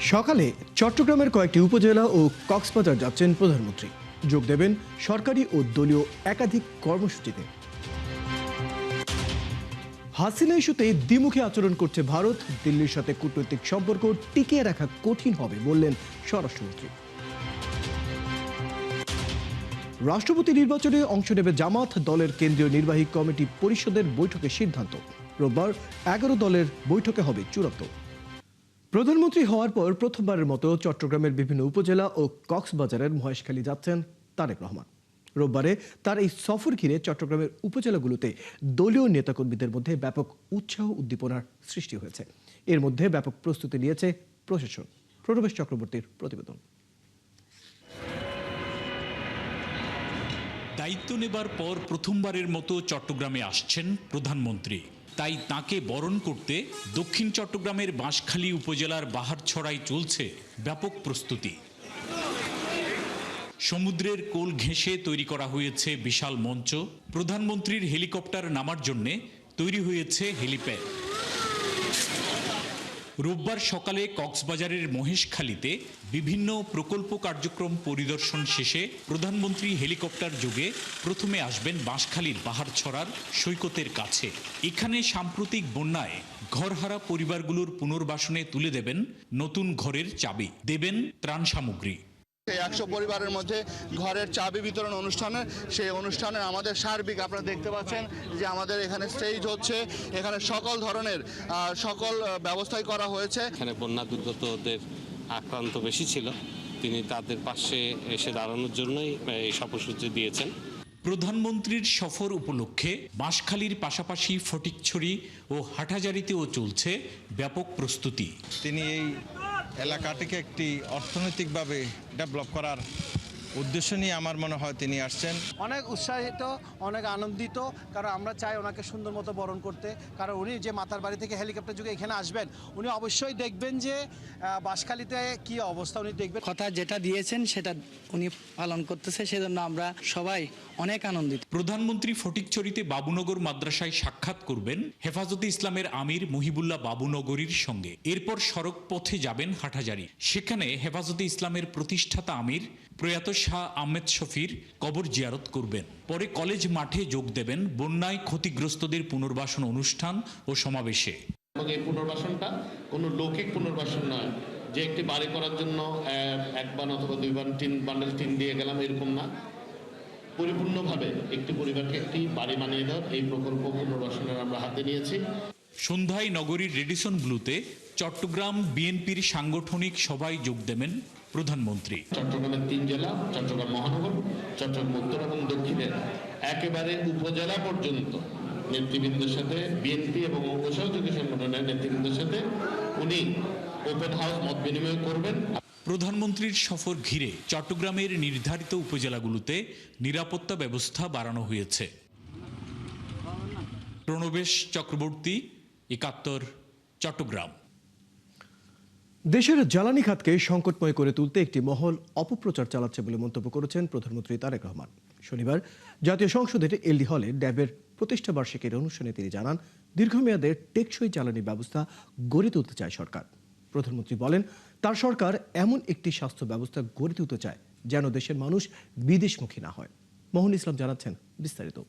সকালে চট্টগ্রামের কয়েকটি উপজেলা ও কক্সবাজার যাচ্ছেন প্রধানমন্ত্রী। যোগ দেবেন সরকারি ও দলীয় একাধিক কর্মসূচিতে। হাসিনা ইস্যুতে দ্বিমুখী আচরণ করছে ভারত, দিল্লির সাথে কূটনৈতিক সম্পর্ক টিকিয়ে রাখা কঠিন হবে বললেন স্বরাষ্ট্রমন্ত্রী। রাষ্ট্রপতি নির্বাচনে অংশ নেবে জামাত, দলের কেন্দ্রীয় নির্বাহী কমিটি পরিষদের বৈঠকে সিদ্ধান্ত। রোববার 11 দলের বৈঠকে হবে চূড়ান্ত। প্রধানমন্ত্রী হওয়ার পর প্রথমবারের মতো চট্টগ্রামের বিভিন্ন উপজেলা ও কক্সবাজারের মহেশখালী যাচ্ছেন তারেক রহমান। রোববারে তার এই সফর ঘিরে চট্টগ্রামের উপজেলাগুলোতে দলীয় নেতাকর্মীদের মধ্যে ব্যাপক উৎসাহ উদ্দীপনার সৃষ্টি হয়েছে। এর মধ্যে ব্যাপক প্রস্তুতি নিয়েছে প্রশাসন। প্রণবেশ চক্রবর্তীর প্রতিবেদন। দায়িত্ব নেবার পর প্রথমবারের মতো চট্টগ্রামে আসছেন প্রধানমন্ত্রী। তাই তাকে বরণ করতে দক্ষিণ চট্টগ্রামের বাঁশখালী উপজেলার বাহারছড়ায় চলছে ব্যাপক প্রস্তুতি। সমুদ্রের কোল ঘেঁষে তৈরি করা হয়েছে বিশাল মঞ্চ। প্রধানমন্ত্রীর হেলিকপ্টার নামার জন্য তৈরি হয়েছে হেলিপ্যাড। রোববার সকালে কক্সবাজারের মহেশখালীতে বিভিন্ন প্রকল্প কার্যক্রম পরিদর্শন শেষে প্রধানমন্ত্রী হেলিকপ্টার যোগে প্রথমে আসবেন বাঁশখালীর বাহারছড়ার সৈকতের কাছে। এখানে সাম্প্রতিক বন্যায় ঘরহারা পরিবারগুলোর পুনর্বাসনে তুলে দেবেন নতুন ঘরের চাবি, দেবেন ত্রাণ সামগ্রী। 100 পরিবারের মধ্যে ঘরের চাবি বিতরণ সেই অনুষ্ঠানের আমাদের সার্বিক আপনারা দেখতে পাচ্ছেন যে আমাদের এখানে স্টেজ হচ্ছে, এখানে সকল ধরনের সকল ব্যবস্থাই করা হয়েছে। এখানে বন্যা দুর্গতদের আক্রান্ত বেশি ছিল, তিনি তাদের পাশে এসে দাঁড়ানোর জন্যই এই সফরসূচি দিয়েছেন। প্রধানমন্ত্রীর সফর উপলক্ষে বাঁশখালীর পাশাপাশি ফটিকছড়ি ও হাটহাজারীতেও চলছে ব্যাপক প্রস্তুতি। তিনি এই এলাকাটিকে একটি অর্থনৈতিকভাবে ডেভেলপ করার উদ্দেশ্য নিয়ে আমার মনে হয় তিনি আসছেন। অনেক উৎসাহিত, অনেক আনন্দিত, কারণ আমরা চাই ওনাকে সুন্দর মতো বরণ করতে। কারণ উনি যে মাতার বাড়ি থেকে হেলিকপ্টার যুগে এখানে আসবেন, উনি অবশ্যই দেখবেন যে বাঁশখালীতে কি অবস্থা, উনি দেখবেন। কথা যেটা দিয়েছেন সেটা উনি পালন করতেছে, সেজন্য আমরা সবাই অনেক আনন্দিত। প্রধানমন্ত্রী ফটিকছড়িতে বাবুনগর মাদ্রাসায় সাক্ষাৎ করবেন হেফাজতে ইসলামের আমির মহিবুল্লাহ বাবুনগরীর সঙ্গে। এরপর সড়ক পথে যাবেন হাটহাজারী। সেখানে হেফাজতে ইসলামের প্রতিষ্ঠাতা আমির প্রয়াত শাহ আহমেদ শফির কবর জিয়ারত করবেন। পরে কলেজ মাঠে যোগ দেবেন বন্যায় ক্ষতিগ্রস্তদের পুনর্বাসন অনুষ্ঠান ও সমাবেশে। এই পুনর্বাসনটা কোনো লৌকিক পুনর্বাসন নয় যে একটি বাড়ি করার জন্য এক বান অথবা 2 বান বান্ডেল টিন দিয়ে গেলাম, এরকম না। পরিপূর্ণভাবে একটি পরিবারকে একটি বাড়ি বানিয়ে দেওয়ার এই প্রকল্প পুনর্বাসনের আমরা হাতে নিয়েছি। সন্ধ্যায় নগরীর রেডিসন ব্লুতে চট্টগ্রাম বিএনপির সাংগঠনিক সভায় যোগ দেবেন প্রধানমন্ত্রী। চট্টগ্রামের 3 জেলা, চট্টগ্রাম মহানগর, চট্টগ্রাম উত্তর এবং দক্ষিণের একেবারে উপজেলা পর্যন্ত নেতৃবৃন্দের সাথে, বিএনপি এবং সহযোগী সংগঠনের নেতৃবৃন্দের সাথে উনি ওপেন হাউস মত বিনিময় করবেন। প্রধানমন্ত্রীর সফর ঘিরে চট্টগ্রামের নির্ধারিত উপজেলাগুলোতে নিরাপত্তা ব্যবস্থা বাড়ানো হয়েছে। প্রণবেশ চক্রবর্তী, 71, চট্টগ্রাম। দেশের জ্বালানি খাতকে সংকটময় করে তুলতে একটি মহল অপপ্রচার চালাচ্ছে বলে মন্তব্য করেছেন প্রধানমন্ত্রী তারেক রহমান। শনিবার জাতীয় সংসদের এলডি হলে ড্যাবের প্রতিষ্ঠা বার্ষিকীর অনুষ্ঠানে তিনি জানান, দীর্ঘমেয়াদের টেকসই জ্বালানি ব্যবস্থা গড়ে তুলতে চায় সরকার। প্রধানমন্ত্রী বলেন, তার সরকার এমন একটি স্বাস্থ্য ব্যবস্থা গড়ে তুলতে চায় যেন দেশের মানুষ বিদেশমুখী না হয়। মোহন ইসলাম জানাচ্ছেন বিস্তারিত।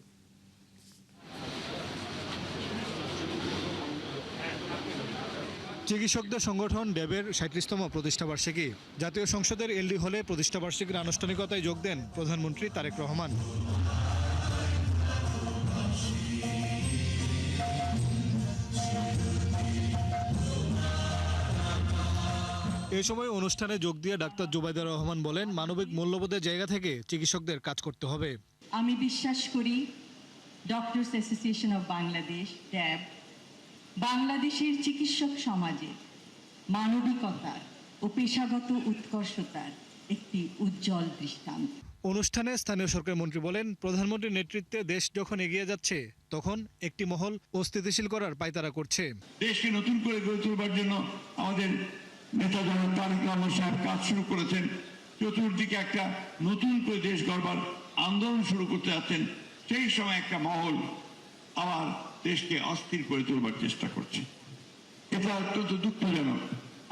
চিকিৎসকদের সংগঠন ড্যাবের 37তম প্রতিষ্ঠাবার্ষিকী। জাতীয় সংসদের এলডি হলে প্রতিষ্ঠাবার্ষিকীর আনুষ্ঠানিকতায় যোগ দেন প্রধানমন্ত্রী তারেক রহমান। এই সময় অনুষ্ঠানে যোগ দিয়ে ডাক্তার জুবাইদা রহমান বলেন, মানবিক মূল্যবোধের জায়গা থেকে চিকিৎসকদের কাজ করতে হবে। আমি বিশ্বাস করি ডক্টরস অ্যাসোসিয়েশন অফ বাংলাদেশ, ড্যাব, বাংলাদেশের চিকিৎসক সমাজে মানবিকতার ও পেশাগত উৎকর্ষতার একটি উজ্জ্বল দৃষ্টান্ত। অনুষ্ঠানে স্থানীয় সরকার মন্ত্রী বলেন, প্রধানমন্ত্রীর নেতৃত্বে দেশ যখন এগিয়ে যাচ্ছে তখন একটি মহল অস্থিতিশীল করার পায়তারা করছে। দেশকে নতুন করে গড়ে তোলবার জন্য আমাদের নেতা জনাব তারেক রহমান সাহেব কাজ শুরু করেছেন। চতুর্দিকে একটা নতুন করে দেশ গড়বার আন্দোলন শুরু করতে যাচ্ছেন। সেই সময় একটা মহল আবার দেশকে অস্থির করে তোলবার চেষ্টা করছে। এটা অত্যন্ত দুঃখজনক।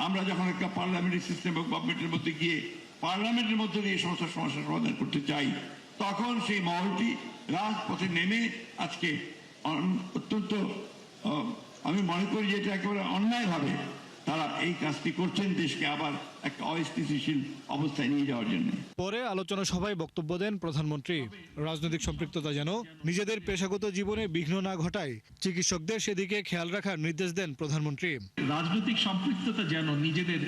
আমরা যখন একটা পার্লামেন্টারি সিস্টেম বা গভর্নমেন্টের মধ্যে গিয়ে পার্লামেন্টের মধ্যে দিয়ে সমস্ত সমস্যার সমাধান করতে চাই, তখন সেই মহলটি রাজপথে নেমে আজকে অত্যন্ত আমি মনে করি যে এটা একেবারে অন্যায়ভাবে তারা এই কাজটি করছেন, দেশকে আবার একটা অস্থিতিশীল অবস্থায় নিয়ে যাওয়ার জন্য। পরে আলোচনা সভায় বক্তব্য দেন প্রধানমন্ত্রী। রাজনৈতিক সম্পৃক্ততা যেন নিজেদের পেশাগত জীবনে বিঘ্ন না ঘটায় চিকিৎসকদের সেদিকে খেয়াল রাখার নির্দেশ দেন প্রধানমন্ত্রী। রাজনৈতিক সম্পৃক্ততা যেন নিজেদের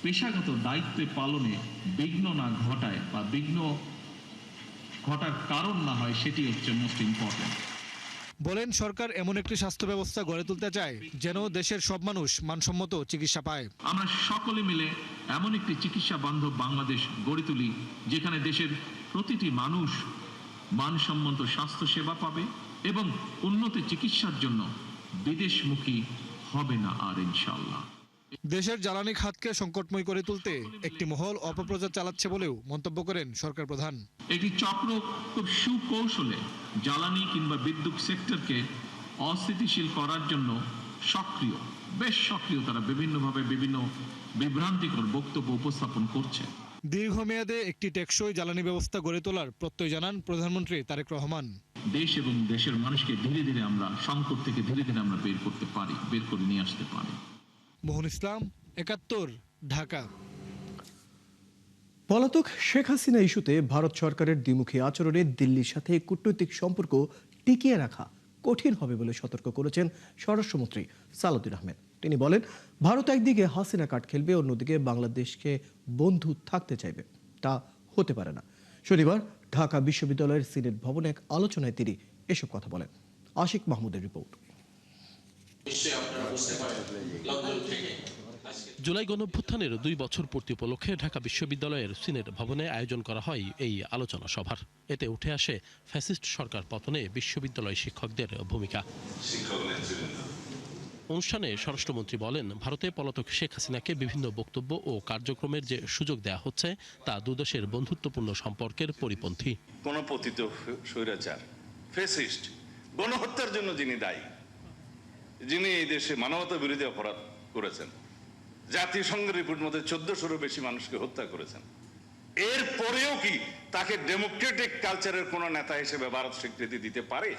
পেশাগত দায়িত্ব পালনে বিঘ্ন না ঘটায় বা বিঘ্ন ঘটার কারণ না হয়, সেটি হচ্ছে মোস্ট ইম্পর্টেন্ট। বলেন সরকার এমন একটি স্বাস্থ্য ব্যবস্থা গড়ে তুলতে চায় যেন দেশের সব মানুষ মানসম্মত চিকিৎসা পায়। আমরা সকলে মিলে এমন একটি চিকিৎসা বান্ধব বাংলাদেশ গড়ে তুলি যেখানে দেশের প্রতিটি মানুষ মানসম্মত স্বাস্থ্য সেবা পাবে এবং উন্নত চিকিৎসার জন্য বিদেশমুখী হবে না আর, ইনশাআল্লাহ। দেশের জ্বালানি খাতকে সংকটময় করে তুলতে একটি মহল অপপ্রচার চালাচ্ছে বলেও মন্তব্য করেন সরকার প্রধান। একটি চক্র খুব সুকৌশলে জ্বালানি কিংবা বিদ্যুৎ সেক্টরকে অস্থিতিশীল করার জন্য সক্রিয়, বেশ সক্রিয়। তারা বিভিন্নভাবে বিভিন্ন বিভ্রান্তিকর বক্তব্য উপস্থাপন করছে। দীর্ঘমেয়াদে একটি টেকসই জ্বালানি ব্যবস্থা গড়ে তোলার প্রত্যয় জানান প্রধানমন্ত্রী তারেক রহমান। দেশ এবং দেশের মানুষকে ধীরে ধীরে আমরা সংকট থেকে ধীরে ধীরে আমরা বের করে নিয়ে আসতে পারি। মোহন ইসলাম, ৭১, ঢাকা। পলাতক শেখ হাসিনা ইস্যুতে ভারত সরকারের দ্বিমুখী আচরণে দিল্লির সাথে কূটনৈতিক সম্পর্ক টিকিয়ে রাখা কঠিন হবে বলে সতর্ক করেছেন স্বরাষ্ট্রমন্ত্রী সালাউদ্দিন আহমেদ। তিনি বলেন, ভারত একদিকে হাসিনা কার্ড খেলবে, অন্যদিকে বাংলাদেশকে বন্ধু থাকতে চাইবে। তা হতে পারে না। শনিবার ঢাকা বিশ্ববিদ্যালয়ের সিনেট ভবনে এক আলোচনায় তিনি এসব কথা বলেন। আশিক মাহমুদের রিপোর্ট। জুলাই গণঅভ্যুত্থানের 2 বছর পূর্তি উপলক্ষে ঢাকা বিশ্ববিদ্যালয়ের সিনেট ভবনে আয়োজন করা হয় এই আলোচনা সভার। এতে উঠে আসে ফ্যাসিস্ট সরকার পতনে বিশ্ববিদ্যালয় শিক্ষকদের ভূমিকা। অনুষ্ঠানে স্বরাষ্ট্রমন্ত্রী বলেন, ভারতে পলাতক শেখ হাসিনাকে বিভিন্ন বক্তব্য ও কার্যক্রমের যে সুযোগ দেওয়া হচ্ছে তা দুদেশের বন্ধুত্বপূর্ণ সম্পর্কের পরিপন্থী। কোন পতিত স্বৈরাচার, ফ্যাসিস্ট, গণহত্যার জন্য যিনি দায়ী, যিনি এই দেশে মানবতা বিরোধী অপরাধ করেছেন, জাতিসংঘের রিপোর্ট মধ্যে 1400-ও বেশি মানুষকে হত্যা করেছেন, এর পরেও কি তাকে ডেমোক্রেটিক কালচারের কোন নেতা হিসেবে ভারত স্বীকৃতি দিতে পারে?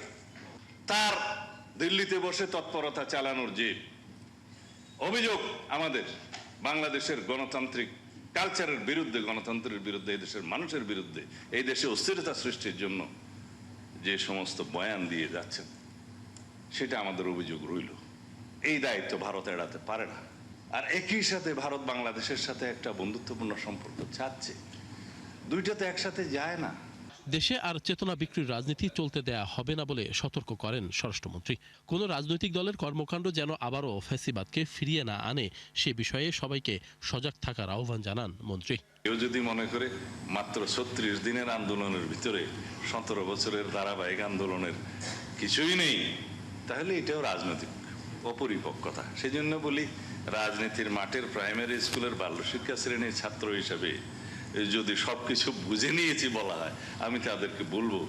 তার দিল্লিতে বসে তৎপরতা চালানোর যে অভিযোগ আমাদের বাংলাদেশের গণতান্ত্রিক কালচারের বিরুদ্ধে, গণতন্ত্রের বিরুদ্ধে, এই দেশের মানুষের বিরুদ্ধে, এই দেশে অস্থিরতা সৃষ্টির জন্য যে সমস্ত বয়ান দিয়ে যাচ্ছেন, সেটা আমাদের অভিযোগ রইল। এই দায়িত্ব ভারত এড়াতে পারে না। আর একই সাথে ভারত বাংলাদেশের সাথে একটা বন্ধুত্বপূর্ণ সম্পর্ক চাচ্ছে, দুইটাতে একসাথে যায় না। দেশে আর চেতনা বিক্রির রাজনীতি চলতে দেয়া হবে না বলে সতর্ক করেন স্বরাষ্ট্রমন্ত্রী। কোন রাজনৈতিক দলের কর্মকাণ্ড যেন আবারও ফ্যাসিবাদকে ফিরিয়ে না আনে, সে বিষয়ে সবাইকে সজাগ থাকার আহ্বান জানান মন্ত্রী। কেউ যদি মনে করে মাত্র 36 দিনের আন্দোলনের ভিতরে 17 বছরের ধারাবাহিক আন্দোলনের কিছুই নেই, তাহলে এটাও রাজনৈতিক অপরিপক্কতা। সেই জন্য বলি, রাজনীতির মাঠের প্রাইমারি স্কুলের বাল্য শিক্ষা শ্রেণীর ছাত্র হিসাবে যদি সবকিছু বুঝে নিয়েছি বলা হয়, আমি তাদেরকে বলবো,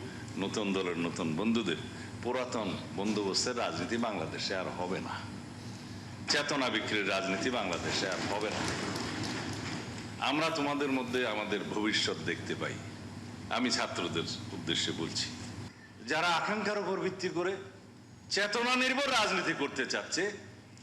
নতুন দলের নতুন বন্ধুদের, পুরাতন বন্দোবস্তের রাজনীতি বাংলাদেশে আর হবে না, চেতনা বিক্রির রাজনীতি বাংলাদেশে আর হবে না। আমরা তোমাদের মধ্যে আমাদের ভবিষ্যৎ দেখতে পাই। আমি ছাত্রদের উদ্দেশ্যে বলছি, যারা আকাঙ্ক্ষার উপর ভিত্তি করে চেতনা নির্ভর রাজনীতি করতে চাচ্ছে,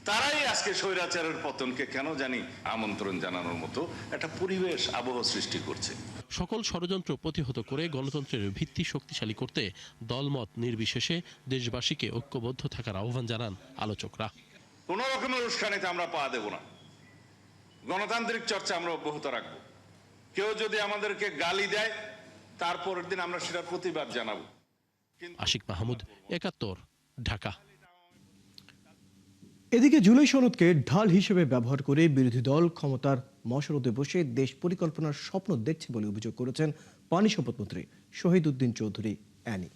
তারাই আজকে স্বৈরাচারের পতনকে কেন জানি আমন্ত্রণ জানানোর মতো একটা পরিবেশ, আবহ সৃষ্টি করছে। সকল ষড়যন্ত্র প্রতিহত করে গণতন্ত্রের ভিত্তি শক্তিশালী করতে দলমত নির্বিশেষে দেশবাসীকে ঐক্যবদ্ধ থাকার আহ্বান জানান আলোচকরা। কোন রকমের উস্কানিতে আমরা পা দেব না, গণতান্ত্রিক চর্চা আমরা অব্যাহত রাখবো। কেউ যদি আমাদেরকে গালি দেয়, তারপরের দিন আমরা সেটার প্রতিবাদ জানাবো। আশিক মাহমুদ, ৭১, ঢাকা। এদিকে জুলাই সনদকে ঢাল হিসেবে ব্যবহার করে বিরোধী দল ক্ষমতার মশরদে বসে দেশ পরিকল্পনার স্বপ্ন দেখছে বলে অভিযোগ করেছেন পানি সম্পদ মন্ত্রী শহীদ উদ্দিন চৌধুরী অ্যানি।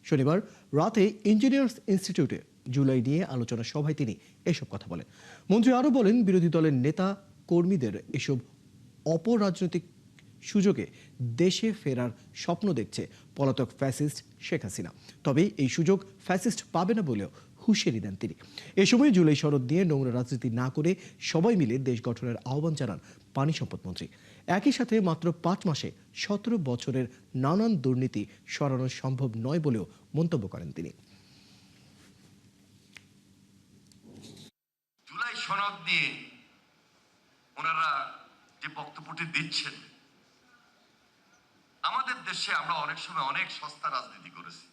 শনিবার রাতে ইঞ্জিনিয়ার্স ইনস্টিটিউটে জুলাই নিয়ে আলোচনা সভায় তিনি এসব কথা বলেন। মন্ত্রী আরও বলেন, বিরোধী দলের নেতা কর্মীদের এসব অপরাজনৈতিক সুযোগে দেশে ফেরার স্বপ্ন দেখছে পলাতক ফ্যাসিস্ট শেখ হাসিনা। তবে এই সুযোগ ফ্যাসিস্ট পাবে না বলেও হুঁশিয়ারি দেন তিনি। এ সময় জুলাই সনদ নিয়ে নোংরা রাজনীতি না করে সবাই মিলে দেশ গঠনের আহ্বান জানান পানি সম্পদ মন্ত্রী। একই সাথে মাত্র 5 মাসে 17 বছরের নানান দুর্নীতি সরানো সম্ভব নয় বলেও মন্তব্য করেন তিনি। জুলাই সনদ নিয়ে ওনারা যে বক্তব্যটি দিচ্ছেন, আমাদের দেশে আমরা অনেক সময় অনেক সস্তা রাজনীতি করেছি।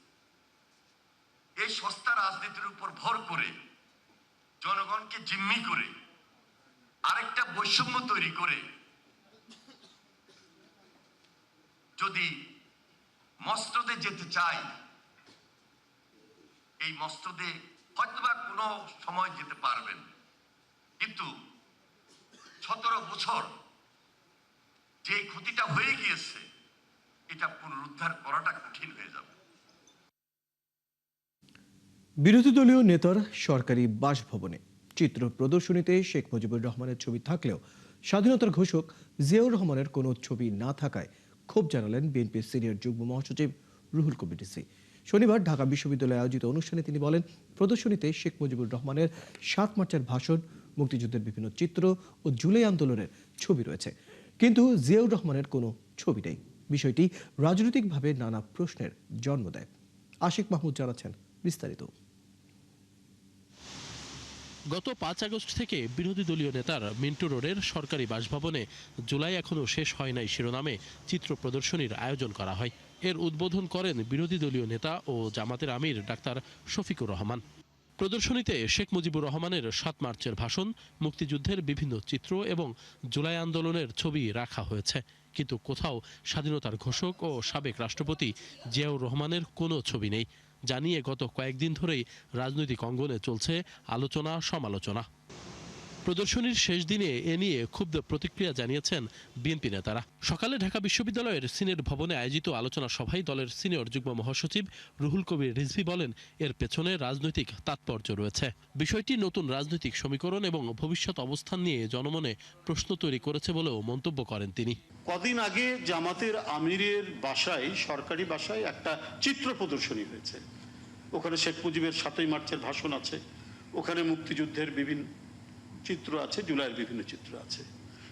এই সস্তা রাজনীতির উপর ভর করে জনগণকে জিম্মি করে আরেকটা বৈষম্য তৈরি করে যদি মসনদে যেতে চাই, এই মসনদে হয়তোবা কোনো সময় যেতে পারবেন, কিন্তু 17 বছর যে ক্ষতিটা হয়ে গিয়েছে এটা পুনরুদ্ধার করাটা কঠিন হয়ে যাবে। বিরোধী দলীয় নেতার সরকারি বাসভবনে চিত্র প্রদর্শনীতে শেখ মুজিবুর রহমানের ছবি থাকলেও স্বাধীনতার ঘোষক জিয়াউর রহমানের কোনো ছবি না থাকায় ক্ষোভ জানালেন বিএনপির সিনিয়র যুগ্ম মহাসচিব রুহুল কবির রিজভী। শনিবার ঢাকা বিশ্ববিদ্যালয়ে আয়োজিত অনুষ্ঠানে তিনি বলেন, প্রদর্শনীতে শেখ মুজিবুর রহমানের 7 মার্চের ভাষণ, মুক্তিযুদ্ধের বিভিন্ন চিত্র ও জুলাই আন্দোলনের ছবি রয়েছে, কিন্তু জিয়াউর রহমানের কোনো ছবি নেই। বিষয়টি রাজনৈতিকভাবে নানা প্রশ্নের জন্ম দেয়। আশিক মাহমুদ জানাচ্ছেন বিস্তারিত। গত 5 আগস্ট থেকে বিরোধী দলীয় নেতার মিন্টু রোডের সরকারি বাসভবনে জুলাই এখনো শেষ হয় নাই শিরোনামে চিত্র প্রদর্শনীর আয়োজন করা হয়। এর উদ্বোধন করেন বিরোধী দলীয় নেতা ও জামাতের আমির ডাক্তার শফিকুর রহমান। প্রদর্শনীতে শেখ মুজিবুর রহমানের 7 মার্চের ভাষণ, মুক্তিযুদ্ধের বিভিন্ন চিত্র এবং জুলাই আন্দোলনের ছবি রাখা হয়েছে, কিন্তু কোথাও স্বাধীনতার ঘোষক ও সাবেক রাষ্ট্রপতি জিয়াউর রহমানের কোনো ছবি নেই। জানিয়ে গত কয়েকদিন ধরেই রাজনৈতিক অঙ্গনে চলছে আলোচনা সমালোচনা। প্রদর্শনীর শেষ দিনে এ নিয়ে ক্ষুব্ধ প্রতিক্রিয়া জানিয়েছেন বিএনপি নেতারা। সকালে ঢাকা বিশ্ববিদ্যালয়ের সিনেট ভবনে আয়োজিত আলোচনা সভায় দলের সিনিয়র যুগ্ম মহাসচিব রুহুল কবির রিজভী বলেন, এর পেছনে রাজনৈতিক তাৎপর্য রয়েছে। বিষয়টি নতুন রাজনৈতিক সমীকরণ এবং ভবিষ্যৎ অবস্থান নিয়ে জনমনে প্রশ্ন তৈরি করেছে বলেও মন্তব্য করেন তিনি। কদিন আগে জামাতের আমিরের বাসায়, সরকারি বাসায় একটা চিত্র প্রদর্শনী হয়েছে। ওখানে শেখ মুজিবের 7ই মার্চের ভাষণ আছে, ওখানে মুক্তিযুদ্ধের বিভিন্ন চিত্র আছে, জুলাইয়ের বিভিন্ন চিত্র আছে,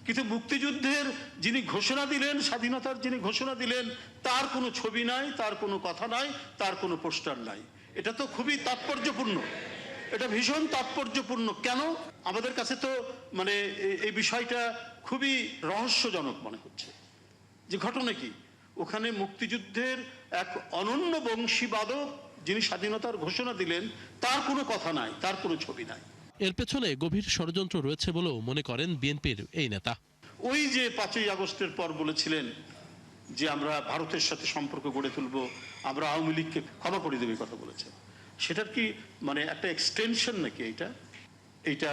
কিন্তু মুক্তিযুদ্ধের যিনি ঘোষণা দিলেন, স্বাধীনতার যিনি ঘোষণা দিলেন, তার কোনো ছবি নাই, তার কোনো কথা নাই, তার কোনো পোস্টার নাই। এটা তো খুবই তাৎপর্যপূর্ণ, এটা ভীষণ তাৎপর্যপূর্ণ। কেন? আমাদের কাছে তো মানে এই বিষয়টা খুবই রহস্যজনক মনে হচ্ছে যে ঘটনা কি, ওখানে মুক্তিযুদ্ধের এক অনন্য বংশীবাদক যিনি স্বাধীনতার ঘোষণা দিলেন, তার কোনো কথা নাই, তার কোনো ছবি নাই। এর পেছনে গভীর ষড়যন্ত্র রয়েছে বলেও মনে করেন বিএনপির এই নেতা। ওই যে 5ই আগস্টের পর বলেছিলেন যে আমরা ভারতের সাথে সম্পর্ক গড়ে তুলব, আমরা আওয়ামী লীগকে ক্ষমা করে দেবে, কথা বলেছেন, সেটার কি মানে একটা এক্সটেনশন নাকি? এইটা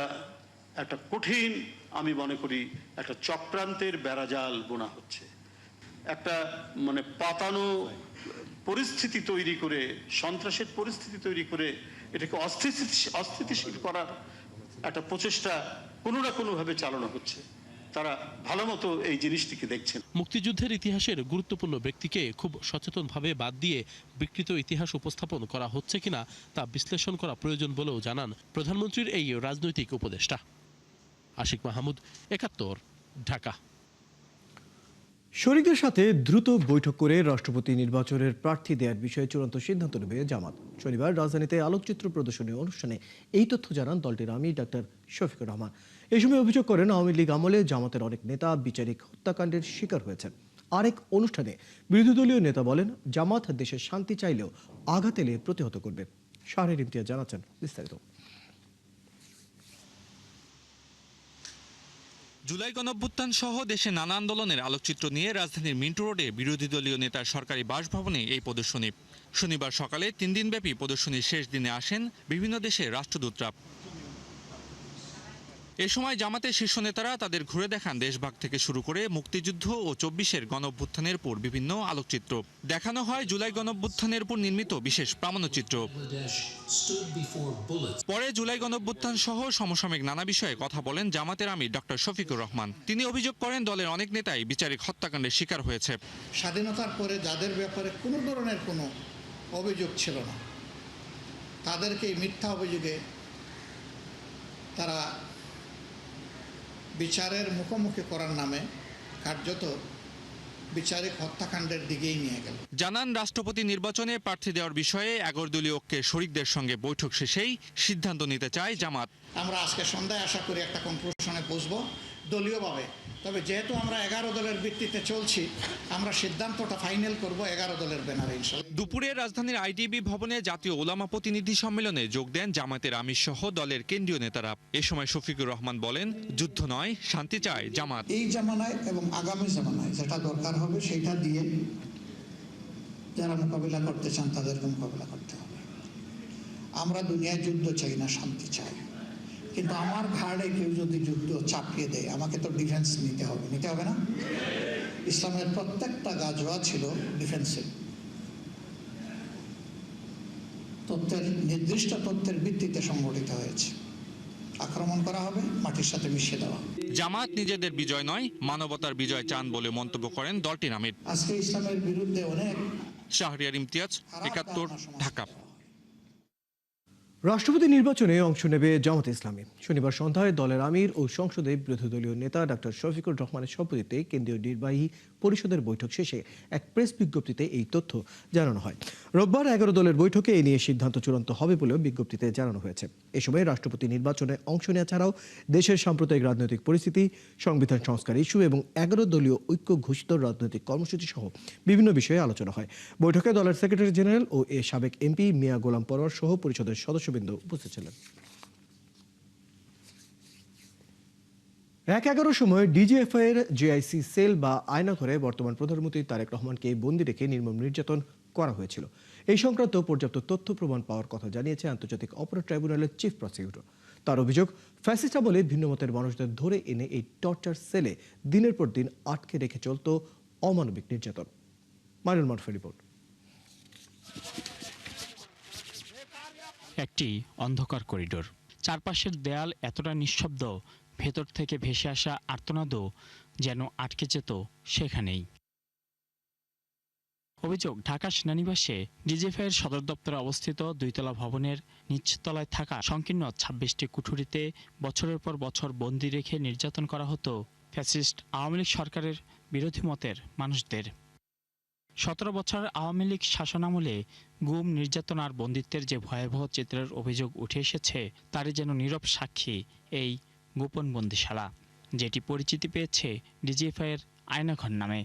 একটা কঠিন, আমি মনে করি একটা চক্রান্তের বেড়াজাল বোনা হচ্ছে, একটা মানে পাতানো পরিস্থিতি তৈরি করে, সন্ত্রাসের পরিস্থিতি তৈরি করে এটাকে অস্থিতিশীল করার একটা প্রচেষ্টা কোনো না কোনোভাবে চালানো হচ্ছে। তারা ভালো মতো এই জিনিসটিকে দেখছেন। মুক্তিযুদ্ধের ইতিহাসের গুরুত্বপূর্ণ ব্যক্তিকে খুব সচেতনভাবে বাদ দিয়ে বিকৃত ইতিহাস উপস্থাপন করা হচ্ছে কিনা তা বিশ্লেষণ করা প্রয়োজন বলেও জানান প্রধানমন্ত্রীর এই রাজনৈতিক উপদেষ্টা। আশিক মাহমুদ, 71, ঢাকা। শরীকদের সাথে দ্রুত বৈঠক করে রাষ্ট্রপতি নির্বাচনের প্রার্থী দেওয়ার বিষয়ে চূড়ান্ত সিদ্ধান্ত নেবে জামাত। শনিবার রাজধানীতে আলোকচিত্র প্রদর্শনী অনুষ্ঠানে এই তথ্য জানান দলটির আমির ডাক্তার শফিকুর রহমান। এই সময় অভিযোগ করেন, আওয়ামী লীগ আমলে জামাতের অনেক নেতা বিচারিক হত্যাকাণ্ডের শিকার হয়েছেন। আরেক অনুষ্ঠানে বিরোধী দলীয় নেতা বলেন, জামাত দেশের শান্তি চাইলেও আঘাত এলে প্রতিহত করবে। শাহরির ইমতিয়াজ জানাচ্ছেন বিস্তারিত। জুলাই গণঅভ্যুত্থান সহ দেশে নানা আন্দোলনের আলোকচিত্র নিয়ে রাজধানীর মিন্টু রোডে বিরোধী দলীয় নেতার সরকারি বাসভবনে এই প্রদর্শনী। শনিবার সকালে 3 দিনব্যাপী প্রদর্শনীর শেষ দিনে আসেন বিভিন্ন দেশের রাষ্ট্রদূতরা। এ সময় জামাতের শীর্ষ নেতারা তাদের ঘুরে দেখান দেশভাগ থেকে শুরু করে মুক্তিযুদ্ধ ও 24-এর গণঅভ্যুত্থানের পর বিভিন্ন আলোকচিত্র। দেখানো হয় জুলাই গণঅভ্যুত্থানের উপর নির্মিত বিশেষ প্রামাণ্যচিত্র। পরে জুলাই গণঅভ্যুত্থান সহ সমসাময়িক নানা বিষয়ে কথা বলেন জামাতের আমির ডক্টর শফিকুর রহমান। তিনি অভিযোগ করেন, দলের অনেক নেতাই বিচারিক হত্যাকাণ্ডের শিকার হয়েছে। স্বাধীনতার পরে যাদের ব্যাপারে কোনো ধরনের কোনো অভিযোগ ছিল না, তাদেরকে এই মিথ্যা অভিযোগে তারা বিচারের মুখোমুখি করার নামে কার্যত বিচারিক হত্যাকাণ্ডের দিকেই নিয়ে গেল। জানান রাষ্ট্রপতি নির্বাচনে প্রার্থী দেওয়ার বিষয়ে 11 দলীয় ঐক্যের শরিকদের সঙ্গে বৈঠক শেষেই সিদ্ধান্ত নিতে চায় জামাত। আমরা আজকে সন্ধ্যায় আশা করি একটা কনক্লুশনে পৌঁছবো দলীয়ভাবে। তবে যেহেতু আমরা 11 দলের ভিত্তিতে চলছি, আমরা সিদ্ধান্তটা ফাইনাল করব 11 দলের ব্যানারে ইনশাআল্লাহ। দুপুরে রাজধানীর আইডিবি ভবনে জাতীয় ওলামা প্রতিনিধি সম্মেলনে যোগ দেন জামাতের আমির সহ দলের কেন্দ্রীয় নেতারা। এ সময় শফিকুর রহমান বলেন, যুদ্ধ নয়, শান্তি চায় জামাত। এই জামানায় এবং আগামী জামানায় যেটা দরকার হবে সেটা দিয়ে যারা মোকাবিলা করতে চান তাদেরকে মোকাবিলা করতে হবে। আমরা দুনিয়ায় যুদ্ধ চাই না, শান্তি চাই। কিন্তু আমার ঘাড়ে কেউ যদি যুদ্ধ চাপিয়ে দেয়, আমাকে তো ডিফেন্স নিতে হবে না? ইসলামের প্রত্যেকটা গাজওয়া ছিল ডিফেন্সিভ, নির্দিষ্ট তথ্যের ভিত্তিতে সংগঠিত হয়েছে। আক্রমণ করা হবে, মাটির সাথে মিশিয়ে দেওয়া। জামাত নিজেদের বিজয় নয়, মানবতার বিজয় চান বলে মন্তব্য করেন দলটির আমির। আজকে ইসলামের বিরুদ্ধে অনেক। শাহরিয়ার ইমতিয়াজ, 71, ঢাকা। রাষ্ট্রপতি নির্বাচনে অংশ নেবে জামাত ইসলামী। শনিবার সন্ধ্যায় দলের আমির ও সংসদে বিরোধী দলীয় নেতা ডক্টর শফিকুর রহমানের সভাপতিত্বে কেন্দ্রীয় নির্বাহী পরিষদের বৈঠক শেষে এক প্রেস বিজ্ঞপ্তিতে এই তথ্য জানানো হয়। রোববার 11 দলের বৈঠকে এ নিয়ে সিদ্ধান্ত চূড়ান্ত হবে বলেও বিজ্ঞপ্তিতে জানানো হয়েছে। এ সময় রাষ্ট্রপতি নির্বাচনে অংশ নেওয়া ছাড়াও দেশের সাম্প্রদায়িক রাজনৈতিক পরিস্থিতি, সংবিধান সংস্কার ইস্যু এবং 11 দলীয় ঐক্য ঘোষিত রাজনৈতিক কর্মসূচি সহ বিভিন্ন বিষয়ে আলোচনা হয়। বৈঠকে দলের সেক্রেটারি জেনারেল ও সাবেক এমপি মিয়া গোলাম পরোয়ার সহ পরিষদের সদস্যবৃন্দ উপস্থিত ছিলেন। 11 সময় ডিজিএফআই এর জেআইসি সেল বা আয়নাঘরে বর্তমান প্রধানমন্ত্রী তারেক রহমানকে বন্দী রেখে নির্মম নির্যাতন করা হয়েছিল। এই সংক্রান্ত পর্যাপ্ত তথ্য প্রমাণ পাওয়ার কথা জানিয়েছে আন্তর্জাতিক অপরাধ ট্রাইব্যুনালের চিফ প্রসিকিউটর। তার অভিযোগ, ফ্যাসিস্ট আমলে ভিন্নমতের মানুষদের ধরে এনে এই টর্চার সেলে দিনের পর দিন আটকে রেখে চলত অমানবিক নির্যাতন। মাইনুল মারুফের রিপোর্ট। একটি অন্ধকার করিডোর, চারপাশের দেয়াল এতটা নিঃশব্দ, ভেতর থেকে ভেসে আসা আর্তনাদও যেন আটকে যেত সেখানেই। অভিযোগ, ঢাকা সেনানিবাসে ডিজিএফআই এর সদর দপ্তরে অবস্থিত 2তলা ভবনের নিচতলায় থাকা সংকীর্ণ 26টি কুঠুরিতে বছরের পর বছর বন্দী রেখে নির্যাতন করা হতো ফ্যাসিস্ট আওয়ামী লীগ সরকারের বিরোধী মতের মানুষদের। 17 বছর আওয়ামী লীগ শাসনামলে গুম, নির্যাতন আর বন্দিত্বের যে ভয়াবহ চিত্রের অভিযোগ উঠে এসেছে, তারই যেন নীরব সাক্ষী এই গোপন বন্দিশালা, যেটি পরিচিতি পেয়েছে ডিজিএফআই এর আয়নাঘর নামে।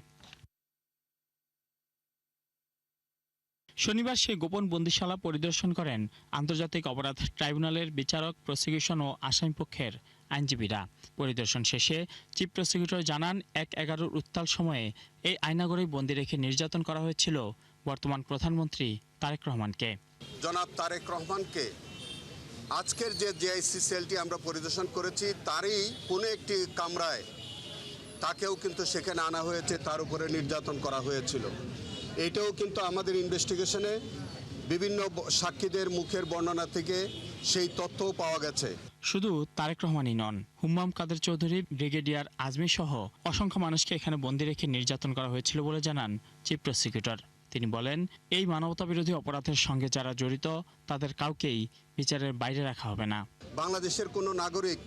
শনিবার সেই গোপন বন্দিশালা পরিদর্শন করেন আন্তর্জাতিক অপরাধ ট্রাইব্যুনালের বিচারক, প্রসিকিউশন ও আসামিপক্ষের আইনজীবীরা। পরিদর্শন শেষে চিফ প্রসিকিউটর জানান, 1/11 উত্তাল সময়ে এই আয়নাঘরেই বন্দী রেখে নির্যাতন করা হয়েছিল বর্তমান প্রধানমন্ত্রী তারেক রহমানকে। জনাব তারেক রহমানকে আজকের যে জেআইসি সেলটি আমরা পরিদর্শন করেছি, তারই কোনো একটি কামরায় তাকেও কিন্তু সেখানে আনা হয়েছে, তার উপরে নির্যাতন করা হয়েছিল। এটাও কিন্তু আমাদের ইনভেস্টিগেশনে বিভিন্ন সাক্ষীদের মুখের বর্ণনা থেকে সেই তথ্যও পাওয়া গেছে। শুধু তারেক রহমানই নন, হুম্মাম কাদের চৌধুরী, ব্রিগেডিয়ার আজমি সহ অসংখ্য মানুষকে এখানে বন্দী রেখে নির্যাতন করা হয়েছিল বলে জানান চিফ প্রসিকিউটর। তিনি বলেন, এই মানবতাবিরোধী অপরাধের সঙ্গে যারা জড়িত তাদের কাউকেই বিচারের বাইরে রাখা হবে না। বাংলাদেশের কোনো নাগরিক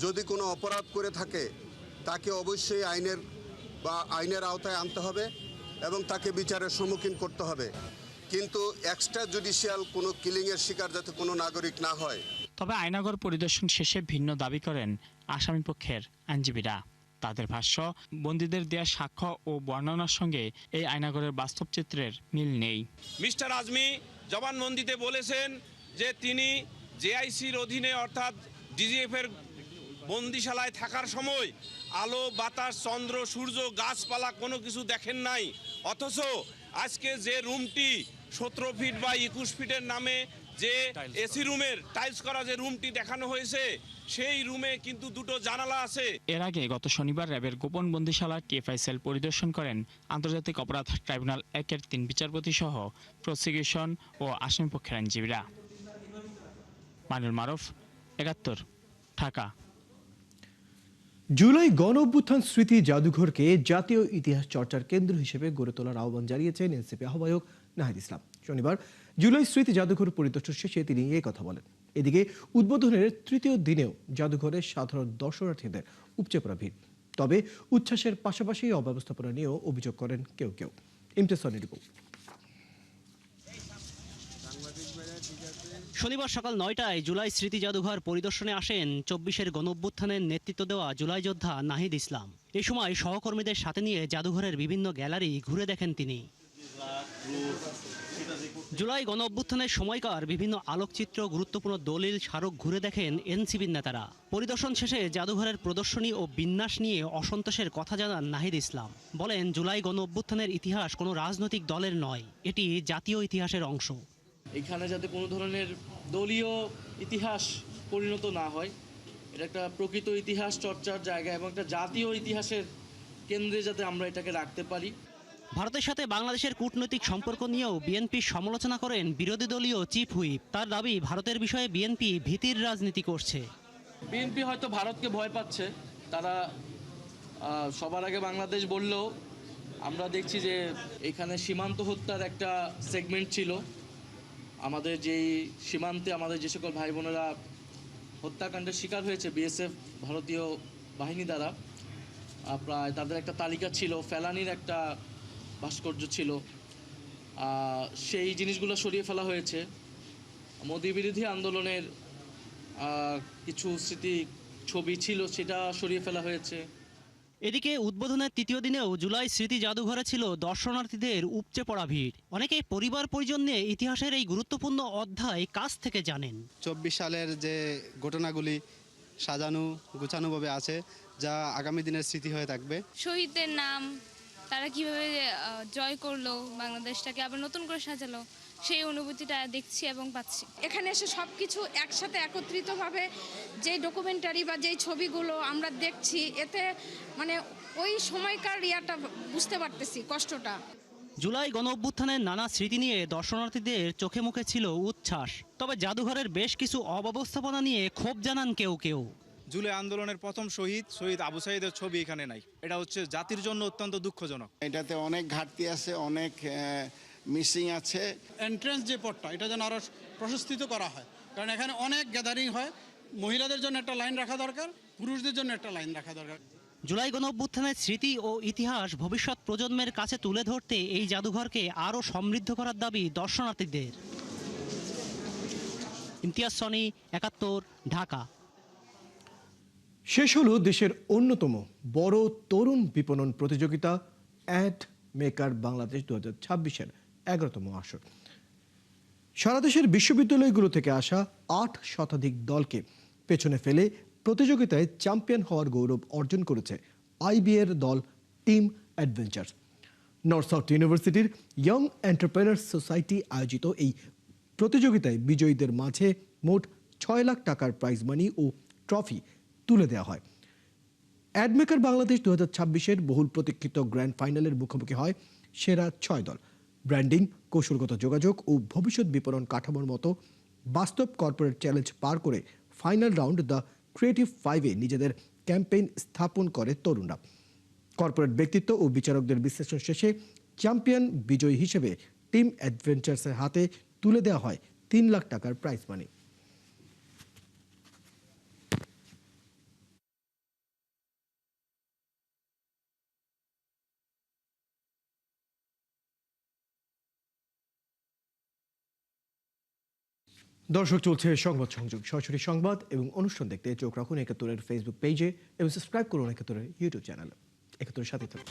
যদি কোনো অপরাধ করে থাকে, তাকে অবশ্যই আইনের আওতায় আনতে হবে এবং তাকে বিচারের সম্মুখীন করতে হবে। কিন্তু এক্সট্রা জুডিশিয়াল কোনো কিলিংয়ের শিকার যাতে কোনো নাগরিক না হয়। তবে আয়নাঘর পরিদর্শন শেষে ভিন্ন দাবি করেন আসামিপক্ষের আইনজীবীরা। তাদের ভাষ্য, বন্দীদের দেয়া সাক্ষ্য ও বর্ণনার সঙ্গে এই আয়নাঘরের বাস্তব চিত্রের মিল নেই। মিস্টার আজমি জবানবন্দিতে বলেছেন যে তিনি জেআইসির অধীনে অর্থাৎ ডিজিএফের বন্দিশালায় থাকার সময় আলো, বাতাস, চন্দ্র, সূর্য, গাছপালা কোনো কিছু দেখেন নাই। অথচ আজকে যে রুমটি 17 ফিট বা 21 ফিটের নামে যে এসি রুমের টাইলস করা যে রুমটি দেখানো হয়েছে, সেই রুমে কিন্তু 2টো জানালা আছে। এর আগে গত শনিবার র্যাবের গোপন বন্দিশালা টিএফআই সেল পরিদর্শন করেন আন্তর্জাতিক অপরাধ ট্রাইব্যুনাল 1-এর 3 বিচারপতি সহ প্রসিকিউশন ও আসামিপক্ষের আইনজীবীরা। মাইনুল মারুফ, 71, ঢাকা। জুলাই গণ অভ্যুত্থান স্মৃতি জাদুঘরকে জাতীয় ইতিহাস চর্চার কেন্দ্র হিসেবে গড়ে তোলার আহ্বান জানিয়েছেন এনসিপি আহ্বায়ক নাহিদ ইসলাম। শনিবার জুলাই স্মৃতি জাদুঘর পরিদর্শন শেষে তিনি এই কথা বলেন। এদিকে উদ্বোধনের তৃতীয় দিনেও জাদুঘরে সাধারণ দর্শনার্থীদের উপচে পড়া ভিড়। তবে উচ্ছ্বাসের পাশাপাশি অব্যবস্থাপনা নিয়েও অভিযোগ করেন কেউ কেউ। ইমতেসানি রিপোর্ট। শনিবার সকাল ৯টায় জুলাই স্মৃতি জাদুঘর পরিদর্শনে আসেন ২৪-এর গণঅভ্যুত্থানের নেতৃত্ব দেওয়া জুলাই যোদ্ধা নাহিদ ইসলাম। এই সময় সহকর্মীদের সাথে নিয়ে জাদুঘরের বিভিন্ন গ্যালারি ঘুরে দেখেন তিনি। জুলাই গণঅভ্যুত্থানের সময়কার বিভিন্ন আলোকচিত্র, গুরুত্বপূর্ণ দলিল, স্মারক ঘুরে দেখেন এনসিপির নেতারা। পরিদর্শন শেষে জাদুঘরের প্রদর্শনী ও বিন্যাস নিয়ে অসন্তোষের কথা জানান নাহিদ ইসলাম। বলেন, জুলাই গণঅভ্যুত্থানের ইতিহাস কোনো রাজনৈতিক দলের নয়, এটি জাতীয় ইতিহাসের অংশ। এখানে যাতে কোনো ধরনের দলীয় ইতিহাস পরিণত না হয়, এটা একটা প্রকৃত ইতিহাস চর্চার জায়গা এবং একটা জাতীয় ইতিহাসের কেন্দ্রে যাতে আমরা এটাকে রাখতে পারি। ভারতের সাথে বাংলাদেশের কূটনৈতিক সম্পর্ক নিয়েও বিএনপির সমালোচনা করেন বিরোধী দলীয় চিফ হুইপ। তার দাবি, ভারতের বিষয়ে বিএনপি ভীতির রাজনীতি করছে। বিএনপি হয়তো ভারতকে ভয় পাচ্ছে, তারা সবার আগে বাংলাদেশ বললেও আমরা দেখছি যে এখানে সীমান্ত হত্যার একটা সেগমেন্ট ছিল। আমাদের যেই সীমান্তে আমাদের যে সকল ভাই বোনেরা হত্যাকাণ্ডের শিকার হয়েছে বিএসএফ ভারতীয় বাহিনী দ্বারা, প্রায় তাদের একটা তালিকা ছিল, ফেলানির একটা ভাস্কর্য ছিল, সেই জিনিসগুলো সরিয়ে ফেলা হয়েছে। মোদি বিরোধী আন্দোলনের কিছু স্মৃতি ছবি ছিল, সেটা সরিয়ে ফেলা হয়েছে। এদিকে উদ্বোধনের তৃতীয় দিনেও জুলাই স্মৃতি জাদুঘরে ছিল দর্শনার্থীদের উপচে পড়া ভিড়। অনেকেই পরিবার পরিজন নিয়ে ইতিহাসের এই গুরুত্বপূর্ণ অধ্যায় কাছ থেকে জানেন। ২৪ সালের যে ঘটনাগুলি সাজানো গুছানোভাবে আছে, যা আগামী দিনের স্মৃতি হয়ে থাকবে। শহীদদের নাম, তারা কিভাবে জয় করলো বাংলাদেশটাকে, আবার নতুন করে সাজালো, সেই অনুভূতিটা দেখছি এবং পাচ্ছি। এখানে এসে সব কিছু একসাথে একত্রিতভাবে যে ডকুমেন্টারি বা যেই ছবিগুলো আমরা দেখছি, এতে মানে ওই সময়কার ইয়াটা বুঝতে পারতেছি, কষ্টটা। জুলাই গণঅভ্যুত্থানের নানা স্মৃতি নিয়ে দর্শনার্থীদের চোখে মুখে ছিল উচ্ছ্বাস। তবে জাদুঘরের বেশ কিছু অব্যবস্থাপনা নিয়ে ক্ষোভ জানান কেউ কেউ। জুলাই আন্দোলনের প্রথম শহীদ আবু সাঈদের ছবি এখানে নাই, এটা হচ্ছে জাতির জন্য অত্যন্ত দুঃখজনক। এটাতে অনেক ঘাটতি আছে, অনেক মিসিং আছে। এন্ট্রান্স যে পথটা, এটা যেন আরো প্রশস্তিত করা হয়, কারণ এখানে অনেক গ্যাদারিং হয়। মহিলাদের জন্য একটা লাইন রাখা দরকার, পুরুষদের জন্য একটা লাইন রাখা দরকার। জুলাই গণঅভ্যুত্থানের স্মৃতি ও ইতিহাস ভবিষ্যৎ প্রজন্মের কাছে তুলে ধরতে এই জাদুঘরকে আরও সমৃদ্ধ করার দাবি দর্শনার্থীদের। ইমতিয়াজ সনি, ৭১, ঢাকা। শেষ হলো দেশের অন্যতম বড় তরুণ বিপণন প্রতিযোগিতা অ্যাড মেকার বাংলাদেশ 2026-এর 11তম আসর। সারা দেশের বিশ্ববিদ্যালয়গুলো থেকে আসা ৮ শতাধিক দলকে পেছনে ফেলে প্রতিযোগিতায় চ্যাম্পিয়ন হওয়ার গৌরব অর্জন করেছে আইবিএর দল টিম অ্যাডভেঞ্চার। নর্থ সাউথ ইউনিভার্সিটির ইয়ং এন্টারপ্রেনার্স সোসাইটি আয়োজিত এই প্রতিযোগিতায় বিজয়ীদের মাঝে মোট ৬ লাখ টাকার প্রাইজ মানি ও ট্রফি তুলে দেওয়া হয়। অ্যাডমেকার বাংলাদেশ 2026-এর বহুল প্রতীক্ষিত গ্র্যান্ড ফাইনালের মুখোমুখি হয় সেরা 6 দল। ব্র্যান্ডিং, কৌশলগত যোগাযোগ ও ভবিষ্যৎ বিপণন কাঠামোর মতো বাস্তব কর্পোরেট চ্যালেঞ্জ পার করে ফাইনাল রাউন্ড দ্য ক্রিয়েটিভ 5-এ নিজেদের ক্যাম্পেইন স্থাপন করে তরুণরা। কর্পোরেট ব্যক্তিত্ব ও বিচারকদের বিশ্লেষণ শেষে চ্যাম্পিয়ন বিজয়ী হিসেবে টিম অ্যাডভেঞ্চার্সের হাতে তুলে দেওয়া হয় ৩ লাখ টাকার প্রাইজ মানি। দর্শক, চলছে সংবাদ সংযোগ। সরাসরি সংবাদ এবং অনুষ্ঠান দেখতে চোখ রাখুন ৭১-এর ফেসবুক পেজে এবং সাবস্ক্রাইব করুন ৭১-এর ইউটিউব চ্যানেলে। ৭১-এর সাথে থাকুন।